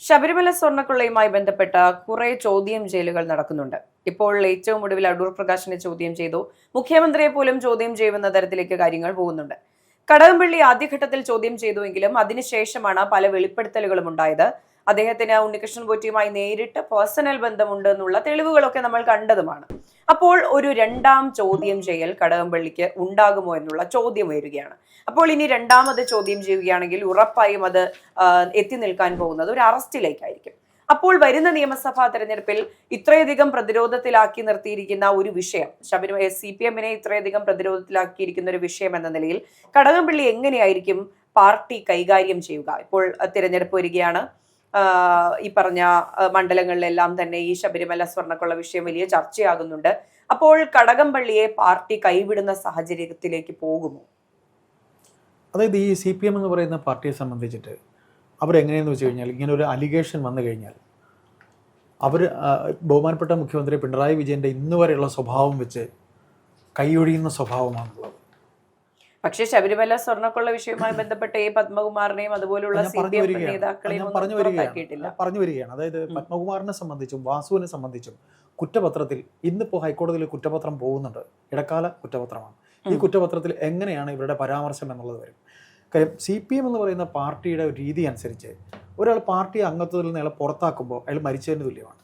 ശബരിമല സ്വർണ്ണക്കൊള്ളയുമായി ബന്ധപ്പെട്ട കുറെ ചോദ്യം ചെയ്യലുകൾ നടക്കുന്നുണ്ട്. ഇപ്പോൾ ഏറ്റവും ഒടുവിൽ അടൂർ പ്രകാശിനെ ചോദ്യം ചെയ്തു. മുഖ്യമന്ത്രിയെ പോലും ചോദ്യം ചെയ്യുന്ന തരത്തിലേക്ക് കാര്യങ്ങൾ പോകുന്നുണ്ട്. കടകംപള്ളി ആദ്യഘട്ടത്തിൽ ചോദ്യം ചെയ്തുവെങ്കിലും അതിനുശേഷമാണ് പല വെളിപ്പെടുത്തലുകളും ഉണ്ടായത്. അദ്ദേഹത്തിന് ഉണ്ണികൃഷ്ണൻ പോറ്റിയുമായി നേരിട്ട് പേഴ്സണൽ ബന്ധമുണ്ട് എന്നുള്ള തെളിവുകളൊക്കെ നമ്മൾ കണ്ടതുമാണ്. അപ്പോൾ ഒരു രണ്ടാം ചോദ്യം ചെയ്യൽ കടകംപള്ളിക്ക് ഉണ്ടാകുമോ എന്നുള്ള ചോദ്യം ഉയരുകയാണ്. അപ്പോൾ ഇനി രണ്ടാമത് ചോദ്യം ചെയ്യുകയാണെങ്കിൽ ഉറപ്പായും അത് എത്തി നിൽക്കാൻ പോകുന്നത് ഒരു അറസ്റ്റിലേക്കായിരിക്കും. അപ്പോൾ വരുന്ന നിയമസഭാ തെരഞ്ഞെടുപ്പിൽ ഇത്രയധികം പ്രതിരോധത്തിലാക്കി നിർത്തിയിരിക്കുന്ന ഒരു വിഷയം, ശബരിമല CPM-നെ ഇത്രയധികം പ്രതിരോധത്തിലാക്കിയിരിക്കുന്ന ഒരു വിഷയം എന്ന നിലയിൽ കടകംപള്ളി എങ്ങനെയായിരിക്കും പാർട്ടി കൈകാര്യം ചെയ്യുക? ഇപ്പോൾ തിരഞ്ഞെടുപ്പ് വരികയാണ്. ഈ പറഞ്ഞ മണ്ഡലങ്ങളിലെല്ലാം തന്നെ ഈ ശബരിമല സ്വർണ്ണക്കൊള്ള വിഷയം വലിയ ചർച്ചയാകുന്നുണ്ട്. അപ്പോൾ കടകംപള്ളിയെ പാർട്ടി കൈവിടുന്ന സാഹചര്യത്തിലേക്ക് പോകുമോ? അതായത് ഈ CPM എന്ന് പറയുന്ന പാർട്ടിയെ സംബന്ധിച്ചിട്ട് അവരെങ്ങനെയെന്ന് വെച്ച് കഴിഞ്ഞാൽ, ഇങ്ങനെ ഒരു അലിഗേഷൻ വന്നു കഴിഞ്ഞാൽ അവർ ബഹുമാനപ്പെട്ട മുഖ്യമന്ത്രി പിണറായി വിജയൻ്റെ ഇന്ന് വരെയുള്ള സ്വഭാവം വെച്ച് കൈയൊഴിയുന്ന സ്വഭാവമാണുള്ളത്. പക്ഷേ ശബരിമല സ്വർണ്ണക്കൊള്ള വിഷയവുമായി ബന്ധപ്പെട്ട പത്മകുമാറിനെയും അതുപോലുള്ള നേതാക്കളെയും പറഞ്ഞു വരികയാണ്. അതായത് പത്മകുമാറിനെ സംബന്ധിച്ചും വാസുവിനെ സംബന്ധിച്ചും കുറ്റപത്രത്തിൽ ഇന്നിപ്പോൾ ഹൈക്കോടതിയിൽ കുറ്റപത്രം പോകുന്നുണ്ട്. ഇടക്കാല കുറ്റപത്രമാണ്. ഈ കുറ്റപത്രത്തിൽ എങ്ങനെയാണ് ഇവരുടെ പരാമർശം എന്നുള്ളത് വരും. കാര്യം CPM എന്ന് പറയുന്ന പാർട്ടിയുടെ ഒരു രീതി അനുസരിച്ച് ഒരാൾ പാർട്ടി അംഗത്വത്തിൽ നിന്ന് അയാളെ പുറത്താക്കുമ്പോൾ അയാൾ മരിച്ചതിന് തുല്യമാണ്.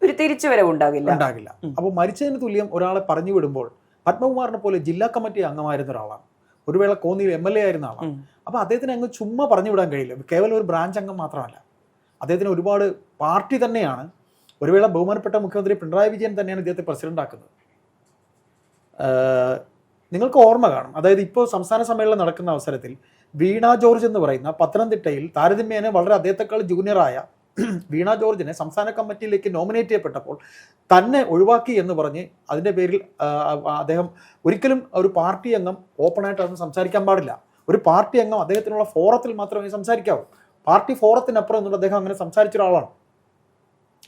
ഒരു തിരിച്ചുവരവ് ഉണ്ടാകില്ല. അപ്പോൾ മരിച്ചതിന് തുല്യം ഒരാളെ പറഞ്ഞു വിടുമ്പോൾ, പത്മകുമാറിനെ പോലെ ജില്ലാ കമ്മിറ്റി അംഗമായിരുന്ന ഒരാളാണ്, ഒരു വേള കോന്നിയിൽ MLA ആയിരുന്ന ആളാണ്. അപ്പോൾ അദ്ദേഹത്തിന് അങ്ങ് ചുമ്മാ പറഞ്ഞു വിടാൻ കഴിയില്ല. കേവലം ഒരു ബ്രാഞ്ച് അംഗം മാത്രമല്ല, അദ്ദേഹത്തിന് ഒരുപാട് പാർട്ടി തന്നെയാണ്. ഒരു വേള ബഹുമാനപ്പെട്ട മുഖ്യമന്ത്രി പിണറായി വിജയൻ തന്നെയാണ് ഇദ്ദേഹത്തെ പ്രസിഡന്റ് ആക്കുന്നത്. നിങ്ങൾക്ക് ഓർമ്മ കാണും, അതായത് ഇപ്പോൾ സംസ്ഥാന സമ്മേളനം നടക്കുന്ന അവസരത്തിൽ വീണ ജോർജ് എന്ന് പറയുന്ന പത്തനംതിട്ടയിൽ താരതമ്യേന വളരെ അദ്ദേഹത്തെക്കാൾ ജൂനിയറായ വീണ ജോർജിനെ സംസ്ഥാന കമ്മിറ്റിയിലേക്ക് നോമിനേറ്റ് ചെയ്യപ്പെട്ടപ്പോൾ തന്നെ ഒഴിവാക്കി എന്ന് പറഞ്ഞ് അതിൻ്റെ പേരിൽ അദ്ദേഹം ഒരിക്കലും ഒരു പാർട്ടി അംഗം ഓപ്പണായിട്ട് അതൊന്നും സംസാരിക്കാൻ പാടില്ല. ഒരു പാർട്ടി അംഗം അദ്ദേഹത്തിനുള്ള ഫോറത്തിൽ മാത്രമേ സംസാരിക്കാവൂ. പാർട്ടി ഫോറത്തിനപ്പുറം എന്നുള്ള അദ്ദേഹം അങ്ങനെ സംസാരിച്ച ഒരാളാണ്.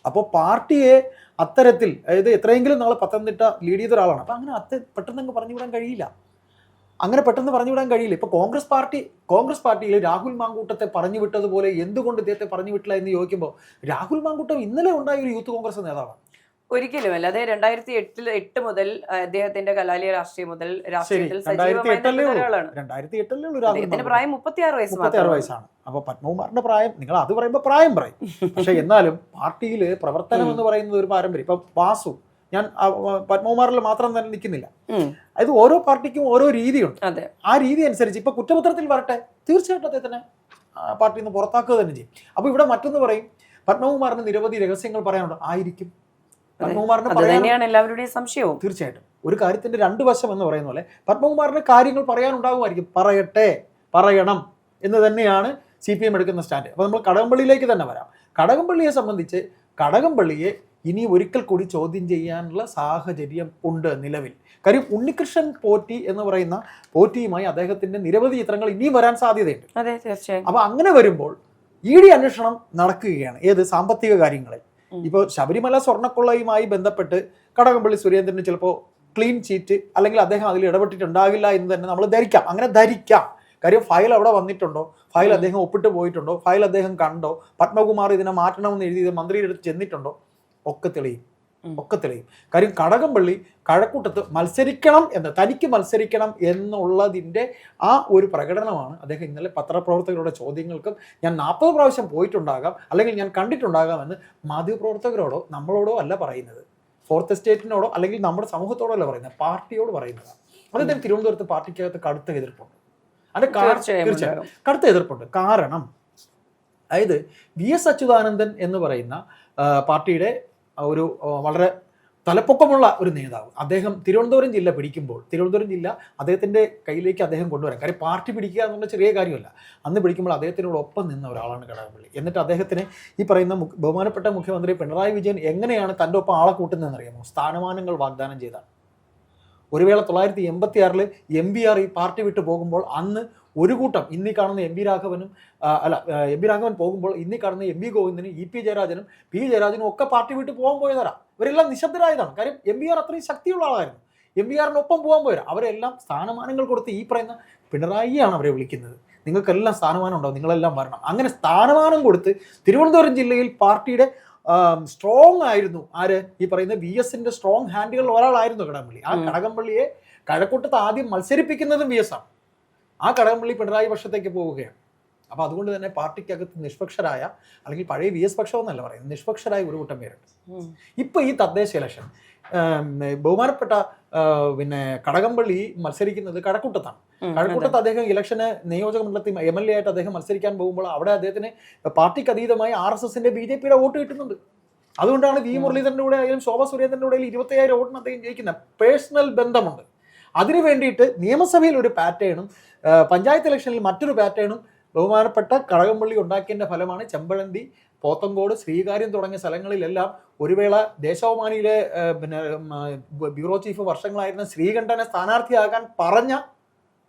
അപ്പോൾ പാർട്ടിയെ അത്തരത്തിൽ, അതായത് എത്രയെങ്കിലും നാളെ പത്തനംതിട്ട ലീഡ് ചെയ്ത ഒരാളാണ്. അപ്പോൾ അങ്ങനെ പെട്ടെന്ന് അങ്ങ് പറഞ്ഞു വിടാൻ കഴിയില്ല. ഇപ്പോൾ കോൺഗ്രസ് പാർട്ടിയിൽ രാഹുൽ മാങ്കൂട്ടത്തെ പറഞ്ഞു വിട്ടതുപോലെ എന്തുകൊണ്ട് ഇദ്ദേഹത്തെ പറഞ്ഞു വിട്ടില്ല എന്ന് ചോദിക്കുമ്പോൾ, രാഹുൽ മാങ്കൂട്ടം ഇന്നലെ ഉണ്ടായ ഒരു യൂത്ത് കോൺഗ്രസ് നേതാവാണ്. ഒരിക്കലുമല്ല. അതെ, 2008 മുതൽ അദ്ദേഹത്തിന്റെ കലാലയ രാഷ്ട്രീയം മുതൽ രാഷ്ട്രീയത്തിൽ പ്രായം 36 വയസ്സാണ്. അപ്പൊ പത്മകുമാറിന്റെ പ്രായം, നിങ്ങൾ അത് പറയുമ്പോൾ പ്രായം പറയും. പക്ഷെ എന്നാലും പാർട്ടിയിൽ പ്രവർത്തനം എന്ന് പറയുന്നത് ഒരു പാരമ്പര്യം. ഇപ്പൊ വാസു, ഞാൻ പത്മകുമാറിൽ മാത്രം തന്നെ നിൽക്കുന്നില്ല. അത് ഓരോ പാർട്ടിക്കും ഓരോ രീതിയുണ്ട്. ആ രീതി അനുസരിച്ച് ഇപ്പൊ കുറ്റപത്രത്തിൽ വരട്ടെ, തീർച്ചയായിട്ടും അദ്ദേഹത്തിനെ പാർട്ടിയിൽ നിന്ന് പുറത്താക്കുക തന്നെ ചെയ്യും. അപ്പൊ ഇവിടെ മറ്റൊന്ന് പറയും, പത്മകുമാറിന് നിരവധി രഹസ്യങ്ങൾ പറയാനുണ്ട്. ആയിരിക്കും, പത്മകുമാറിന് എല്ലാവരുടെയും സംശയവും. തീർച്ചയായിട്ടും ഒരു കാര്യത്തിന്റെ രണ്ട് വശം എന്ന് പറയുന്ന പോലെ പത്മകുമാറിന് കാര്യങ്ങൾ പറയാനുണ്ടാകുമായിരിക്കും. പറയണം എന്ന് തന്നെയാണ് CPM എടുക്കുന്ന സ്റ്റാൻഡ്. അപ്പോൾ നമ്മൾ കടകംപള്ളിയിലേക്ക് തന്നെ വരാം. കടകംപള്ളിയെ സംബന്ധിച്ച് കടകംപള്ളിയെ ഇനി ഒരിക്കൽ കൂടി ചോദ്യം ചെയ്യാനുള്ള സാഹചര്യം ഉണ്ട് നിലവിൽ. കാര്യം ഉണ്ണികൃഷ്ണൻ പോറ്റി എന്ന് പറയുന്ന പോറ്റിയുമായി അദ്ദേഹത്തിന്റെ നിരവധി ചിത്രങ്ങൾ ഇനിയും വരാൻ സാധ്യതയുണ്ട്. അതെ, തീർച്ചയായും. അപ്പൊ അങ്ങനെ വരുമ്പോൾ ED അന്വേഷണം നടക്കുകയാണ്. ഏത് സാമ്പത്തിക കാര്യങ്ങളിൽ. ഇപ്പോൾ ശബരിമല സ്വർണ്ണക്കൊള്ളയുമായി ബന്ധപ്പെട്ട് കടകംപള്ളി സുരേന്ദ്രന് ചിലപ്പോൾ ക്ലീൻ ചീറ്റ് അല്ലെങ്കിൽ അദ്ദേഹം അതിൽ ഇടപെട്ടിട്ടുണ്ടാകില്ല എന്ന് തന്നെ നമ്മൾ ധരിക്കാം. കാര്യം ഫയൽ അവിടെ വന്നിട്ടുണ്ടോ, ഫയൽ അദ്ദേഹം ഒപ്പിട്ട് പോയിട്ടുണ്ടോ, ഫയൽ അദ്ദേഹം കണ്ടോ, പത്മകുമാർ ഇതിനെ മാറ്റണമെന്ന് എഴുതിയത് മന്ത്രിയുടെ അടുത്ത് ചെന്നിട്ടുണ്ടോ, ഒക്കെ തെളിയും. കാര്യം കടകംപള്ളി കഴക്കൂട്ടത്ത് തനിക്ക് മത്സരിക്കണം എന്നുള്ളതിൻ്റെ ആ ഒരു പ്രകടനമാണ് അദ്ദേഹം ഇന്നലെ പത്രപ്രവർത്തകരുടെ ചോദ്യങ്ങൾക്കും ഞാൻ 40 പ്രാവശ്യം പോയിട്ടുണ്ടാകാം അല്ലെങ്കിൽ ഞാൻ കണ്ടിട്ടുണ്ടാകാം എന്ന് മാധ്യമപ്രവർത്തകരോടോ നമ്മളോടോ അല്ല പറയുന്നത്, ഫോർത്ത് എസ്റ്റേറ്റിനോടോ അല്ലെങ്കിൽ നമ്മുടെ സമൂഹത്തോടോ അല്ല പറയുന്നത്, പാർട്ടിയോട് പറയുന്നത്. അദ്ദേഹം തിരുവനന്തപുരത്ത് പാർട്ടിക്കകത്ത് കടുത്ത എതിർപ്പുണ്ട്. തീർച്ചയായും കടുത്ത എതിർപ്പുണ്ട്. കാരണം അതായത് VS അച്യുതാനന്ദൻ എന്ന് പറയുന്ന പാർട്ടിയുടെ ഒരു വളരെ തലപ്പൊക്കമുള്ള ഒരു നേതാവ്, അദ്ദേഹം തിരുവനന്തപുരം ജില്ല പിടിക്കുമ്പോൾ, തിരുവനന്തപുരം ജില്ല അദ്ദേഹത്തിൻ്റെ കയ്യിലേക്ക് അദ്ദേഹം കൊണ്ടുവരാൻ, കാര്യം പാർട്ടി പിടിക്കുക എന്നുള്ള ചെറിയ കാര്യമല്ല, അന്ന് പിടിക്കുമ്പോൾ അദ്ദേഹത്തിനോടൊപ്പം നിന്ന ഒരാളാണ് കടകംപള്ളി. എന്നിട്ട് അദ്ദേഹത്തിന് ഈ പറയുന്ന ബഹുമാനപ്പെട്ട മുഖ്യമന്ത്രി പിണറായി വിജയൻ എങ്ങനെയാണ് തൻ്റെ ഒപ്പം ആളെ കൂട്ടുന്നതെന്നറിയാമോ? സ്ഥാനമാനങ്ങൾ വാഗ്ദാനം ചെയ്താണ്. ഒരു വേള 1986 MBR ഈ പാർട്ടി വിട്ടു പോകുമ്പോൾ അന്ന് ഒരു കൂട്ടം ഇന്നീ കാണുന്ന MP രാഘവൻ പോകുമ്പോൾ ഇന്നീ കാണുന്ന MP ഗോവിന്ദനും EP ജയരാജനും P ജയരാജനും ഒക്കെ പാർട്ടി വിട്ട് പോകാൻ പോയതാ. ഇവരെല്ലാം നിശബ്ദരായതാണ്. കാര്യം MBR അത്രയും ശക്തിയുള്ള ആളായിരുന്നു. MBRനൊപ്പം പോകാൻ പോയവരാ. അവരെല്ലാം സ്ഥാനമാനങ്ങൾ കൊടുത്ത് ഈ പറയുന്ന പിണറായിയാണ് അവരെ വിളിക്കുന്നത്. നിങ്ങൾക്കെല്ലാം സ്ഥാനമാനം ഉണ്ടാവും, നിങ്ങളെല്ലാം വരണം. അങ്ങനെ സ്ഥാനമാനം കൊടുത്ത് തിരുവനന്തപുരം ജില്ലയിൽ പാർട്ടിയുടെ സ്ട്രോങ് ആയിരുന്നു ആര്, ഈ പറയുന്ന VS-ന്റെ സ്ട്രോങ് ഹാൻഡുകളിൽ ഒരാളായിരുന്നു കടകംപള്ളി. ആ കടകംപള്ളിയെ കഴക്കൂട്ടത്ത് ആദ്യം മത്സരിപ്പിക്കുന്നതും VS ആണ്. ആ കടകംപള്ളി പിണറായി പക്ഷത്തേക്ക് പോവുകയാണ്. അപ്പൊ അതുകൊണ്ട് തന്നെ പാർട്ടിക്കകത്ത് നിഷ്പക്ഷരായ, അല്ലെങ്കിൽ പഴയ VS പക്ഷം എന്നല്ല പറയുന്നത്, നിഷ്പക്ഷരായ ഒരു കൂട്ടം പേരുണ്ട്. ഇപ്പൊ ഈ തദ്ദേശ ഇലക്ഷൻ ബഹുമാനപ്പെട്ട പിന്നെ കടകംപള്ളി മത്സരിക്കുന്നത് കഴക്കൂട്ടത്താണ്. കഴക്കൂട്ടത്ത് അദ്ദേഹം ഇലക്ഷന് നിയോജക മണ്ഡലത്തിൽ MLA ആയിട്ട് അദ്ദേഹം മത്സരിക്കാൻ പോകുമ്പോൾ അവിടെ അദ്ദേഹത്തിന് പാർട്ടിക്ക് അതീതമായി RSSന്റെ BJPയുടെ വോട്ട് കിട്ടുന്നുണ്ട്. അതുകൊണ്ടാണ് V മുരളീധരന്റെ കൂടെ ആയാലും ശോഭാ സുരേന്ദ്രന്റെ കൂടെ 25,000 വോട്ടിന് അദ്ദേഹം ജയിക്കുന്നത്. പേഴ്സണൽ ബന്ധമുണ്ട്. അതിനു വേണ്ടിയിട്ട് നിയമസഭയിൽ ഒരു പാറ്റേണും പഞ്ചായത്ത് ഇലക്ഷനിൽ മറ്റൊരു പാറ്റേണും ബഹുമാനപ്പെട്ട കടകംപള്ളി ഉണ്ടാക്കിയതിന്റെ ഫലമാണ് ചെമ്പഴന്തി, പോത്തങ്കോട്, ശ്രീകാര്യം തുടങ്ങിയ സ്ഥലങ്ങളിലെല്ലാം ഒരു വേള ദേശാഭിമാനിയിലെ പിന്നെ ബ്യൂറോ ചീഫ് വർഷങ്ങളായിരുന്ന ശ്രീകണ്ഠനെ സ്ഥാനാർത്ഥിയാകാൻ പറഞ്ഞ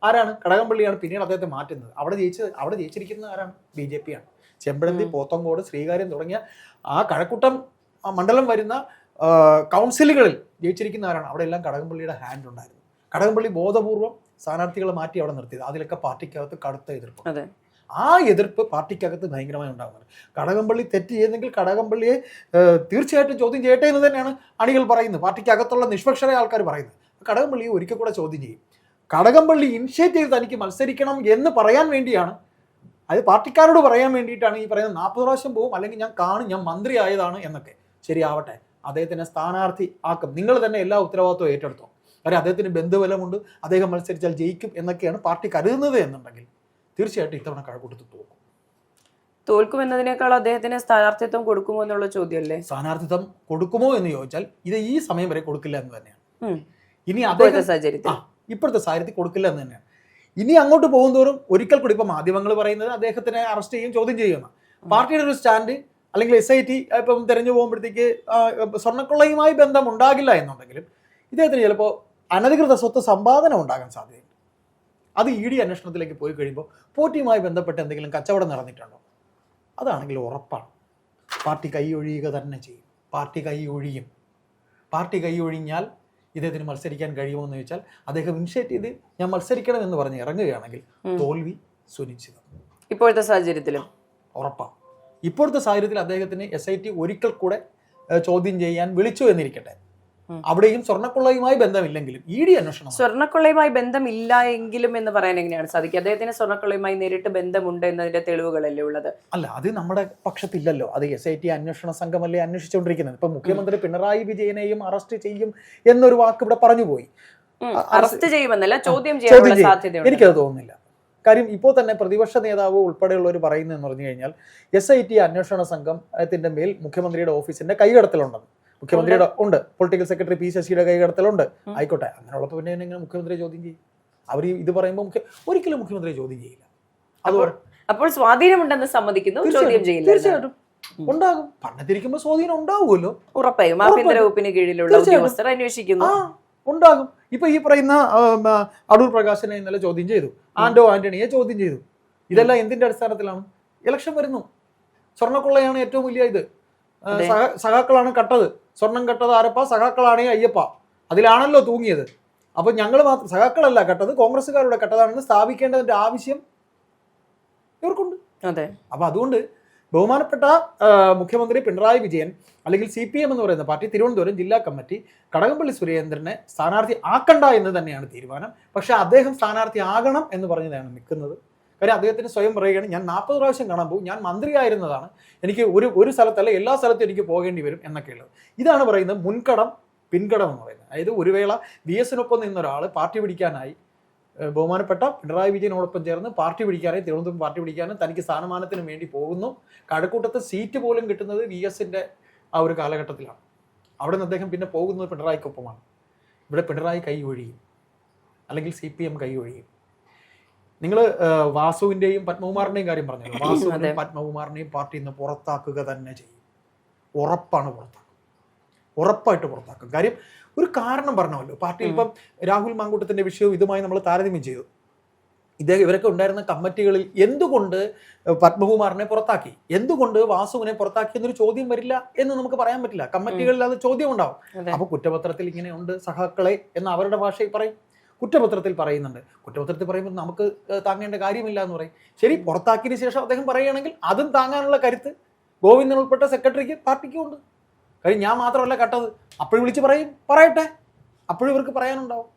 ആരാണ്? കടകംപള്ളിയാണ്. പിന്നീട് അദ്ദേഹത്തെ മാറ്റുന്നത്. അവിടെ ജയിച്ചിരിക്കുന്ന ആരാണ്? BJP ആണ്. ചെമ്പഴന്തി, പോത്തങ്കോട്, ശ്രീകാര്യം തുടങ്ങിയ ആ കഴക്കൂട്ടം മണ്ഡലം വരുന്ന കൗൺസിലുകളിൽ ജയിച്ചിരിക്കുന്ന ആരാണ്? അവിടെ എല്ലാം കടകംപള്ളിയുടെ ഹാൻഡ് ഉണ്ടായിരുന്നു. കടകംപള്ളി ബോധപൂർവം സ്ഥാനാർത്ഥികളെ മാറ്റി അവിടെ നിർത്തിയത്. അതിലൊക്കെ പാർട്ടിക്കകത്ത് കടുത്ത എതിർപ്പ്. ആ എതിർപ്പ് പാർട്ടിക്കകത്ത് ഭയങ്കരമായി ഉണ്ടാകുന്നത്. കടകംപള്ളി തെറ്റ് ചെയ്യുന്നെങ്കിൽ കടകംപള്ളിയെ തീർച്ചയായിട്ടും ചോദ്യം ചെയ്യട്ടെ എന്ന് തന്നെയാണ് അണികൾ പറയുന്നത്, പാർട്ടിക്കകത്തുള്ള നിഷ്പക്ഷരായ ആൾക്കാർ പറയുന്നത്. കടകംപള്ളിയെ ഒരിക്കൽ കൂടെ ചോദ്യം ചെയ്യും. കടകംപള്ളി ഇനിഷ്യേറ്റ് ചെയ്ത് തനിക്ക് മത്സരിക്കണം എന്ന് പറയാൻ വേണ്ടിയാണ്, അത് പാർട്ടിക്കാരോട് പറയാൻ വേണ്ടിയിട്ടാണ് ഈ പറയുന്നത് 40 പ്രാവശ്യം പോവും, അല്ലെങ്കിൽ ഞാൻ കാണും, ഞാൻ മന്ത്രി ആയതാണ് എന്നൊക്കെ. ശരിയാവട്ടെ, അദ്ദേഹത്തിനെ സ്ഥാനാർത്ഥി ആക്കും. നിങ്ങൾ തന്നെ എല്ലാ ഉത്തരവാദിത്വവും ഏറ്റെടുത്തോ. കാര്യം അദ്ദേഹത്തിന് ബന്ധുബലമുണ്ട്, അദ്ദേഹം മത്സരിച്ചാൽ ജയിക്കും എന്നൊക്കെയാണ് പാർട്ടി കരുതുന്നത് എന്നുണ്ടെങ്കിൽ തീർച്ചയായിട്ടും ഇത്തവണ കഴക്കൂട്ടത്ത് തോൽക്കും എന്നതിനേക്കാൾ അദ്ദേഹത്തിന് സ്ഥാനാർത്ഥിത്വം കൊടുക്കുമോ എന്നുള്ള ചോദ്യമല്ലേ? സ്ഥാനാർത്ഥിത്വം കൊടുക്കുമോ എന്ന് ചോദിച്ചാൽ ഇത് ഈ സമയം വരെ കൊടുക്കില്ല എന്ന് തന്നെയാണ്. ഇനി ഇപ്പോഴത്തെ സാഹചര്യത്തിൽ കൊടുക്കില്ല എന്ന് തന്നെയാണ്. ഇനി അങ്ങോട്ട് പോകുന്തോറും ഒരിക്കൽ കൂടി ഇപ്പൊ മാധ്യമങ്ങൾ പറയുന്നത് അദ്ദേഹത്തിനെ അറസ്റ്റ് ചെയ്യും, ചോദ്യം ചെയ്യുന്ന പാർട്ടിയുടെ ഒരു സ്റ്റാൻഡ്, അല്ലെങ്കിൽ SIT ഇപ്പം തെരഞ്ഞു പോകുമ്പോഴത്തേക്ക് സ്വർണ്ണക്കൊള്ളയുമായി ബന്ധം ഉണ്ടാകില്ല എന്നുണ്ടെങ്കിലും ഇദ്ദേഹത്തിന് ചിലപ്പോൾ അനധികൃത സ്വത്ത് സമ്പാദനം ഉണ്ടാകാൻ സാധ്യതയുണ്ട്. അത് ED അന്വേഷണത്തിലേക്ക് പോയി കഴിയുമ്പോൾ പോറ്റിയുമായി ബന്ധപ്പെട്ട് എന്തെങ്കിലും കച്ചവടം നടന്നിട്ടുണ്ടോ? അതാണെങ്കിൽ ഉറപ്പാണ് പാർട്ടി കൈയൊഴിയുക തന്നെ ചെയ്യും. പാർട്ടി കൈയൊഴിഞ്ഞാൽ ഇദ്ദേഹത്തിന് മത്സരിക്കാൻ കഴിയുമോ എന്ന് ചോദിച്ചാൽ, അദ്ദേഹം ഇനിഷ്യേറ്റ് ചെയ്ത് ഞാൻ മത്സരിക്കണം എന്ന് പറഞ്ഞ് ഇറങ്ങുകയാണെങ്കിൽ തോൽവി സുനിശ്ചിതം. ഇപ്പോഴത്തെ സാഹചര്യത്തിലും ഉറപ്പാണ്. ഇപ്പോഴത്തെ സാഹചര്യത്തിൽ അദ്ദേഹത്തിന് SIT ഒരിക്കൽ കൂടെ ചോദ്യം ചെയ്യാൻ വിളിച്ചു എന്നിരിക്കട്ടെ, അവിടെയും സ്വർണ്ണക്കൊള്ളയുമായി ബന്ധമില്ലെങ്കിലും ED അന്വേഷണം. സ്വർണ്ണക്കൊള്ളയുമായി ബന്ധമില്ല എങ്കിലും എന്ന് പറയാൻ എങ്ങനെയാണ് സാധിക്കുക? അദ്ദേഹത്തിന് സ്വർണ്ണക്കൊള്ളയുമായി നേരിട്ട് ബന്ധമുണ്ട് എന്നതിന്റെ തെളിവുകളല്ലേ ഉള്ളത്? അല്ല, അത് നമ്മുടെ പക്ഷത്തില്ലല്ലോ. അത് SIT അന്വേഷണ സംഘമല്ലേ അന്വേഷിച്ചുകൊണ്ടിരിക്കുന്നത്. ഇപ്പൊ മുഖ്യമന്ത്രി പിണറായി വിജയനെയും അറസ്റ്റ് ചെയ്യും എന്നൊരു വാക്ക് ഇവിടെ പറഞ്ഞുപോയി. അറസ്റ്റ് ചെയ്യുമെന്നല്ല, ചോദ്യം ചെയ്യാനുള്ള സാധ്യത എനിക്കത് തോന്നുന്നില്ല. കാര്യം ഇപ്പോൾ തന്നെ പ്രതിപക്ഷ നേതാവ് ഉൾപ്പെടെയുള്ളവർ പറയുന്നതെന്ന് പറഞ്ഞു കഴിഞ്ഞാൽ SIT അന്വേഷണ സംഘത്തിന്റെ മേൽ മുഖ്യമന്ത്രിയുടെ ഓഫീസിന്റെ കൈകടത്തലുണ്ടെന്ന്. മുഖ്യമന്ത്രിയുടെ ഉണ്ട്, പൊളിറ്റിക്കൽ സെക്രട്ടറി P ശശിയുടെ കൈകടത്തലുണ്ട്. ആയിക്കോട്ടെ, അങ്ങനെയുള്ളപ്പോൾ പിന്നെ എങ്ങനെ മുഖ്യമന്ത്രിയെ ചോദ്യം ചെയ്യും? അവർ ഇത് പറയുമ്പോൾ ഒരിക്കലും മുഖ്യമന്ത്രിയെ ചോദ്യം ചെയ്യില്ല. അപ്പോൾ സ്വാധീനമുണ്ടെന്ന് സമ്മതിക്കുന്നു, ചോദ്യം ചെയ്യില്ല. തീർച്ചയായിട്ടും ഉണ്ടാകും. പണ്ടത്തിരിക്കുമ്പോൾ സ്വാധീനം ഉണ്ടാവുമല്ലോ, ഉറപ്പായും. ആഭ്യന്തര വകുപ്പിന് കീഴിലുള്ള ഉദ്യോഗസ്ഥർ അന്വേഷിക്കുന്നു, ഉണ്ടാകും. ഇപ്പൊ ഈ പറയുന്ന അടൂർ പ്രകാശനെ ഇന്നലെ ചോദ്യം ചെയ്തു, ആന്റോ ആന്റണിയെ ചോദ്യം ചെയ്തു. ഇതെല്ലാം എന്തിന്റെ അടിസ്ഥാനത്തിലാണ്? ഇലക്ഷൻ വരുന്നു, സ്വർണ്ണക്കൊള്ളയാണ് ഏറ്റവും വലിയ ഇത്. സഖാക്കളാണ് കട്ടത്, സ്വർണം കട്ടത് ആരപ്പ? സഖാക്കളാണ് അയ്യപ്പ. അതിലാണല്ലോ തൂങ്ങിയത്. അപ്പൊ ഞങ്ങൾ മാത്രം സഖാക്കളല്ല കട്ടത്, കോൺഗ്രസ്സുകാരുടെ കട്ടതാണെന്ന് സ്ഥാപിക്കേണ്ടതിന്റെ ആവശ്യം ഇവർക്കുണ്ട്. അതെ. അപ്പൊ അതുകൊണ്ട് ബഹുമാനപ്പെട്ട മുഖ്യമന്ത്രി പിണറായി വിജയൻ, അല്ലെങ്കിൽ CPM എന്ന് പറയുന്ന പാർട്ടി, തിരുവനന്തപുരം ജില്ലാ കമ്മിറ്റി കടകംപള്ളി സുരേന്ദ്രനെ സ്ഥാനാർത്ഥി ആക്കണ്ട എന്ന് തന്നെയാണ് തീരുമാനം. പക്ഷെ അദ്ദേഹം സ്ഥാനാർത്ഥി ആകണം എന്ന് പറഞ്ഞതാണ് നിൽക്കുന്നത്. കാര്യം അദ്ദേഹത്തിന് സ്വയം പറയുകയാണ്, ഞാൻ 40 പ്രാവശ്യം കാണാൻ പോകും, ഞാൻ മന്ത്രിയായിരുന്നതാണ്, എനിക്ക് ഒരു സ്ഥലത്തല്ല എല്ലാ സ്ഥലത്തും എനിക്ക് പോകേണ്ടി വരും എന്നൊക്കെയുള്ളത്. ഇതാണ് പറയുന്നത് മുൻകടം പിൻകടം എന്ന് പറയുന്നത്. അതായത് ഒരു വേള VS-നൊപ്പം നിന്നൊരാൾ പാർട്ടി പിടിക്കാനായി ബഹുമാനപ്പെട്ട പിണറായി വിജയനോടൊപ്പം ചേർന്ന് പാർട്ടി പിടിക്കാനായി, തിരുവനന്തപുരം പാർട്ടി പിടിക്കാനും തനിക്ക് സ്ഥാനമാനത്തിനും വേണ്ടി പോകുന്നു. കഴക്കൂട്ടത്ത് സീറ്റ് പോലും കിട്ടുന്നത് VS-ന്റെ ആ ഒരു കാലഘട്ടത്തിലാണ്. അവിടെ നിന്ന് അദ്ദേഹം പിന്നെ പോകുന്നത് പിണറായിക്കൊപ്പമാണ്. ഇവിടെ പിണറായി കൈ ഒഴിയും, അല്ലെങ്കിൽ CPM കൈ ഒഴിയും. നിങ്ങൾ വാസുവിന്റെയും പത്മകുമാറിന്റെയും കാര്യം പറഞ്ഞല്ലോ. വാസുവിനെയും പത്മകുമാറിനെയും പാർട്ടി ഇന്ന് പുറത്താക്കുക തന്നെ ചെയ്യും. ഉറപ്പായിട്ട് പുറത്താക്കും. കാര്യം ഒരു കാരണം പറഞ്ഞല്ലോ. പാർട്ടിയിൽ ഇപ്പം രാഹുൽ മാങ്കൂട്ടത്തിന്റെ വിഷയവും ഇതുമായി നമ്മൾ താരതമ്യം ചെയ്തു. ഇവരൊക്കെ ഉണ്ടായിരുന്ന കമ്മിറ്റികളിൽ എന്തുകൊണ്ട് പത്മകുമാറിനെ പുറത്താക്കി, എന്തുകൊണ്ട് വാസുവിനെ പുറത്താക്കി എന്നൊരു ചോദ്യം വരില്ല എന്ന് നമുക്ക് പറയാൻ പറ്റില്ല. കമ്മിറ്റികളിൽ അത് ചോദ്യം ഉണ്ടാവും. അപ്പൊ കുറ്റപത്രത്തിൽ ഇങ്ങനെയുണ്ട് സഖാക്കളെ എന്ന് അവരുടെ ഭാഷയിൽ പറയും. കുറ്റപത്രത്തിൽ പറയുന്നുണ്ട്. കുറ്റപത്രത്തിൽ പറയുമ്പോൾ നമുക്ക് താങ്ങേണ്ട കാര്യമില്ല എന്ന് പറയും. ശരി, പുറത്താക്കിയതിനു ശേഷം അദ്ദേഹം പറയുകയാണെങ്കിൽ അതും താങ്ങാനുള്ള കരുത്ത് ഗോവിന്ദൻ ഉൾപ്പെട്ട സെക്രട്ടറിക്ക് പാർട്ടിക്കും ഉണ്ട്. കാര്യം ഞാൻ മാത്രമല്ല കട്ടത്, അപ്പോഴും വിളിച്ച് പറയട്ടെ, അപ്പോഴും ഇവർക്ക് പറയാനുണ്ടാവും.